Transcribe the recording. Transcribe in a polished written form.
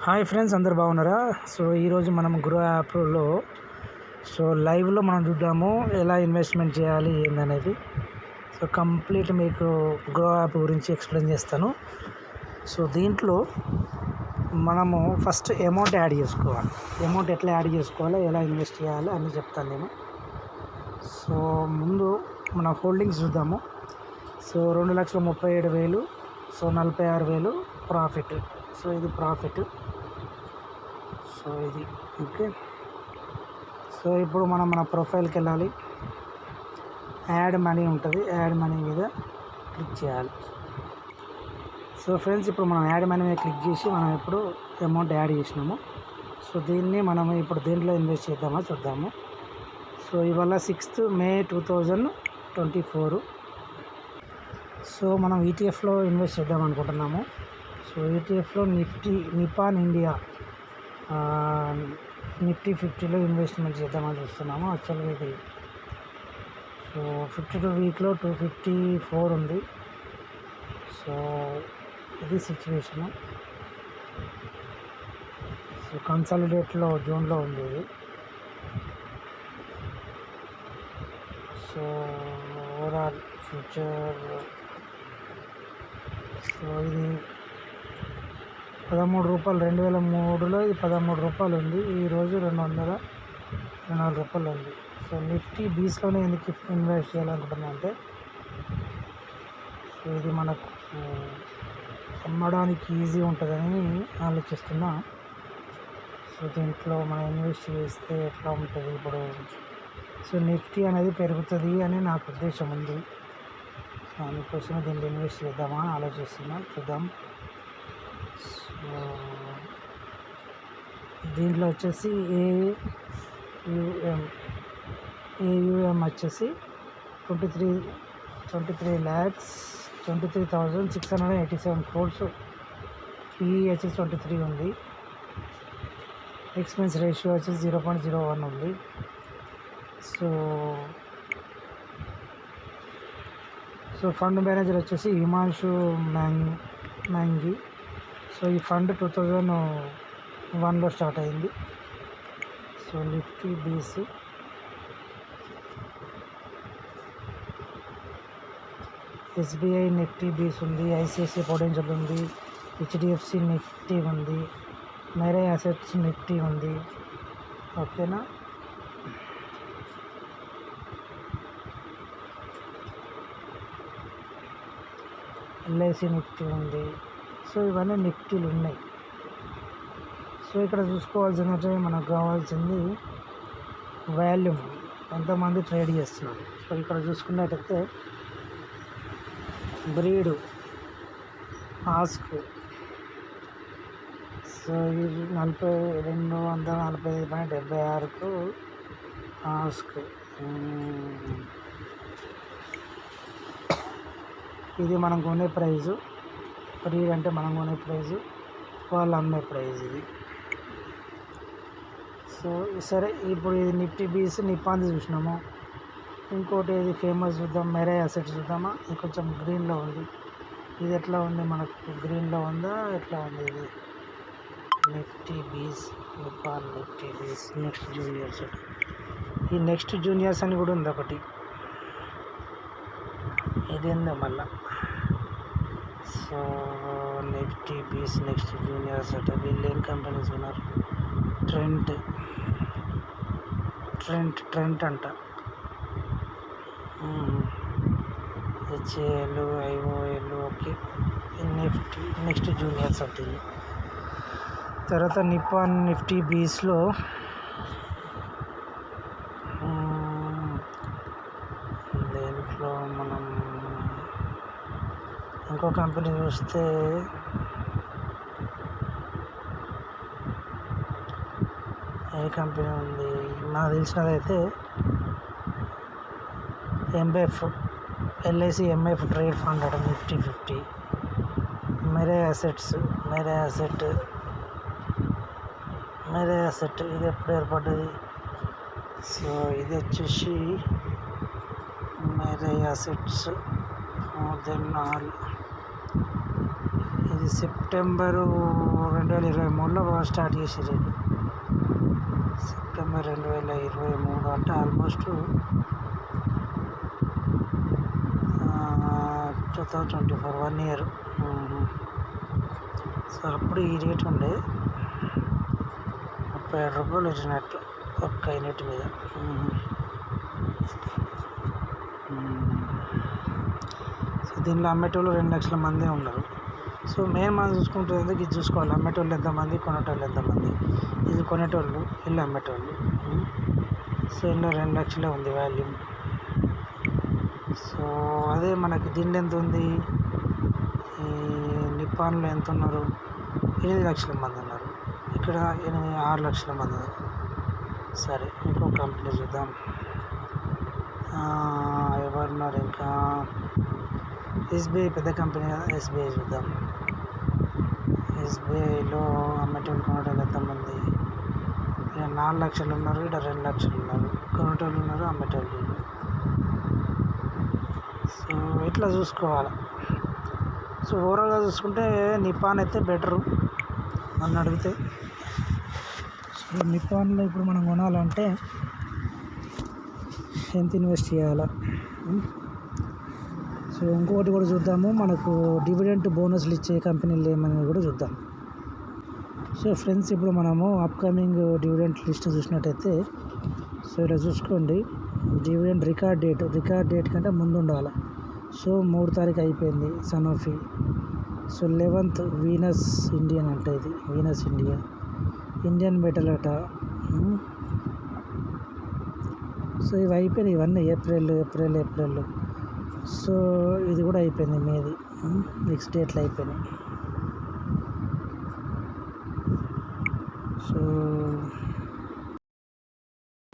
Hi friends, అందరు బాగున్నారా? So ఈరోజు మనం గ్రో యాప్లో లైవ్లో మనం చూద్దాము ఎలా ఇన్వెస్ట్మెంట్ చేయాలి ఏందనేది. సో కంప్లీట్ మీకు గ్రో యాప్ గురించి ఎక్స్ప్లెయిన్ చేస్తాను. సో దీంట్లో మనము ఫస్ట్ అమౌంట్ యాడ్ చేసుకోవాలి. అమౌంట్ ఎట్లా యాడ్ చేసుకోవాలి, ఎలా ఇన్వెస్ట్ చేయాలి అని చెప్తాను నేను. సో ముందు మన హోల్డింగ్స్ చూద్దాము. So 2,37,000, so 46,000 profit. సో ఇది ప్రాఫిట్. సో ఇది ఓకే. సో ఇప్పుడు మనం మన ప్రొఫైల్కి వెళ్ళాలి. యాడ్ మనీ ఉంటుంది, యాడ్ మనీ మీద క్లిక్ చేయాలి. సో ఫ్రెండ్స్, ఇప్పుడు మనం యాడ్ మనీ మీద క్లిక్ చేసి మనం ఇప్పుడు అమౌంట్ యాడ్ చేసినాము. సో దీన్ని మనం ఇప్పుడు దేంట్లో ఇన్వెస్ట్ చేద్దామో చూద్దాము. సో ఇవాళ 6th May 2024. సో మనం ఈటీఎఫ్లో ఇన్వెస్ట్ చేద్దాం అనుకుంటున్నాము. సో ఈటీఎఫ్లో నిపాన్ ఇండియా నిఫ్టీ 50లో ఇన్వెస్ట్మెంట్ చేద్దామని చూస్తున్నాము. యాక్చువల్గా ఇది సో 52 వీక్లో 254 ఉంది. సో ఇది సిచ్యువేషను. సో కన్సాలిడేట్లో జోన్లో ఉంది ఇది. సో ఓవరాల్ ఫ్యూచర్ సో ఇది 13 రూపాయలు, 2003లో ఇది 13 రూపాయలు ఉంది. ఈరోజు 204 రూపాయలు ఉంది. సో నిఫ్టీ బీస్లోనే ఎందుకు ఇన్వెస్ట్ చేయాలనుకుంటున్నా అంటే, సో ఇది మనకు అమ్మడానికి ఈజీ ఉంటుందని ఆలోచిస్తున్నా. సో దీంట్లో మనం ఇన్వెస్ట్ చేస్తే ఎట్లా ఉంటుంది ఇప్పుడు. సో నిఫ్టీ అనేది పెరుగుతుంది అని నాకు ఉద్దేశం ఉంది. సో అందుకోసమే దీంట్లో ఇన్వెస్ట్ చేద్దామా అని ఆలోచిస్తున్నా. చూద్దాం. దీంట్లో వచ్చేసి ఏయుఎం వచ్చేసి 23,687 crores. PE వచ్చేసి 23 ఉంది. ఎక్స్పెన్స్ రేషియో వచ్చేసి 0.01 ఉంది. సో ఫండ్ మేనేజర్ వచ్చేసి హిమాంశు మ్యాంగి. సో ఈ ఫండ్ 2001లో స్టార్ట్ అయింది. సో నిఫ్టీ బీస్ ఎస్బీఐ నిఫ్టీ బీస్ ఉంది, ఐసిఐసిఐ పొటెన్షియల్ ఉంది, హెచ్డిఎఫ్సి నిఫ్టీ ఉంది, మెరే అసెట్స్ నిఫ్టీ ఉంది. ఓకేనా. ఎల్ఐసి నిఫ్టీ ఉంది. సో ఇవన్నీ నిఫ్టీలు ఉన్నాయి. సో ఇక్కడ చూసుకోవాల్సినట్టు మనకు కావాల్సింది వాల్యూమ్, ఎంతమంది ట్రేడ్ చేస్తున్నారు. సో ఇక్కడ చూసుకున్నట్టయితే బ్రీడ్ ఆస్క్. సో ఇది 245.76కు ఆస్క్. ఇది మనం కొనే ప్రైజు. బ్రీడ్ అంటే మనం కొనే ప్రైజు, వాళ్ళు అమ్మే ప్రైజ్ ఇది. సో సరే, ఇప్పుడు ఇది నిఫ్టీ బీస్ నిపాన్ చూసినాము. ఇంకోటి ఇది ఫేమస్ చూద్దాం, మెరే అసెట్స్ చూద్దామా. ఇది కొంచెం గ్రీన్లో ఉంది. ఇది ఎట్లా ఉంది, మనకు గ్రీన్లో ఉందా ఎట్లా ఉంది ఇది? నిఫ్టీ బీస్, నిపాన్ నిఫ్టీ బీస్, నెక్స్ట్ జూనియర్స్. ఈ నెక్స్ట్ జూనియర్స్ అని కూడా ఉంది ఒకటి. ఇది ఏందో మళ్ళా. సో నిఫ్టీ బీస్, నెక్స్ట్ జూనియర్స్ అంటే వీళ్ళు ఏం కంపెనీస్ ఉన్నారు? ట్రెంట్ అంట. HAL, IOL. Okay. Nifty next juniors ఉంటుంది. తర్వాత నిపాన్ నిఫ్టీ బీస్లో దేంట్లో మనం ఇంకో కంపెనీ చూస్తే ఏ కంపెనీ ఉంది నాకు తెలిసినదైతే MF, LIC MF trade fund అట. నిఫ్టీ 50. మెరే అసెట్ ఇది ఎప్పుడు ఏర్పడ్డది? సో ఇది వచ్చేసి మెరే అసెట్స్. దెన్ ఆల్ ఇది సెప్టెంబరు 2023లో స్టార్ట్ చేసారు. సెప్టెంబర్ 2023 అంటే ఆల్మోస్ట్ 2024 1 ఇయర్. సో అప్పుడు ఈ రేట్ ఉండే 37 రూపాయలు వచ్చినట్టు ఒక్క యూనిట్ మీద. సో దీనిలో అమ్మేటోళ్ళు 2 లక్షల మంది ఉన్నారు. సో మెయిన్ మనం చూసుకుంటే ఇది చూసుకోవాలి, అమ్మేటోళ్ళు ఎంతమంది, కొనేటోళ్ళు ఎంతమంది. ఇది కొనేటోళ్ళు, వీళ్ళు అమ్మేటోళ్ళు. సో ఇందులో 2 లక్షలే ఉంది వాల్యూ. సో అదే మనకి దిండి ఎంత ఉంది, ఈ నిప్పాన్లో ఎంత ఉన్నారు, 8 లక్షల మంది ఉన్నారు. ఇక్కడ 6 లక్షల మంది ఉన్నారు. సరే ఇంకో కంపెనీ చూద్దాం. ఎవరున్నారు ఇంకా, ఎస్బీఐ పెద్ద కంపెనీ కదా, ఎస్బీఐ చూద్దాం. ఎస్బీఐలో అమ్మేటోళ్ళు కొనేటోళ్ళు ఎంతమంది, ఇక్కడ 4 లక్షలు ఉన్నారు, ఇక్కడ 2 లక్షలు ఉన్నారు. కొనేటోళ్ళు ఉన్నారు, అమ్మేటోళ్ళు ఉన్నారు. సో ఇట్లా చూసుకోవాలి. సో ఓవరాల్గా చూసుకుంటే నిప్పాన్ అయితే బెటరు నన్ను అడిగితే. సో నిప్పాన్లో ఇప్పుడు మనం కొనాలంటే ఎంత ఇన్వెస్ట్ చేయాలా. సో ఇంకొకటి కూడా చూద్దాము, మనకు డివిడెంట్ బోనస్లు ఇచ్చే కంపెనీలు ఏమని కూడా చూద్దాం. సో ఫ్రెండ్స్, ఇప్పుడు మనము అప్కమింగ్ డివిడెంట్ లిస్ట్ చూసినట్టయితే, సో ఇలా చూసుకోండి, డివిడెంట్ రికార్డ్ డేట్ కంటే ముందు ఉండాలి. సో 3 తారీఖు అయిపోయింది Sanofi. So 11th Venus Indian అంట, ఇది వీనస్ ఇండియన్ మెటల్ అట. సో ఇవి అయిపోయినాయి, ఇవన్నీ ఏప్రిల్. సో ఇది కూడా అయిపోయింది మేది, నెక్స్ట్ డేట్లు అయిపోయినాయి. సో